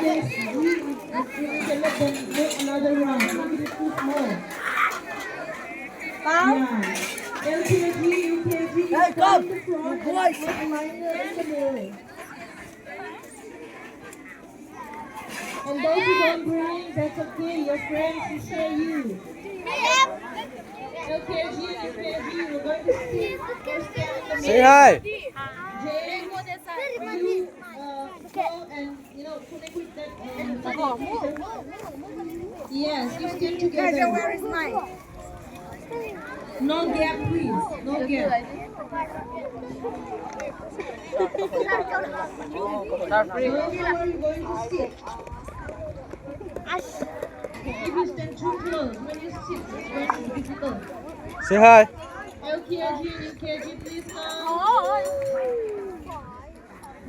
guys, we can let them make another round. Maybe it's too small. Yeah. LKG, UKG is Hey, going come! in the front You and boys! make minor in the middle. And those who don't bring, that's okay. Your friends will share you. LKG, UKG, we're going to sit or stand in the Say middle. hi. James, you go and connect with that facilitator. Yes, you stand together. Where is mine? No gap, please. No gap. Those who are going to sit. If you stand too close, when you sit, it's going to be difficult. Say hi. LKG and UKG, please come.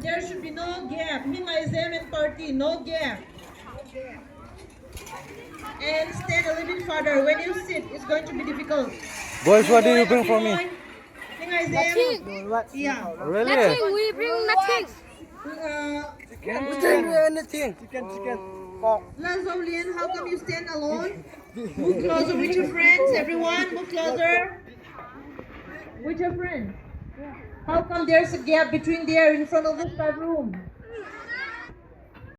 There should be no gap. Mingaizem and party, no gap. And stand a little bit farther. When you sit, it's going to be difficult. Boys, what do you bring for me? Mingaizem. Yeah. Really? Nothing, we bring nothing. Anything. Chicken. Pork. Lazolian, how come you stand alone? Move closer with your friends, everyone. Move closer. With your friends. How come there's a gap between there in front of the staff room?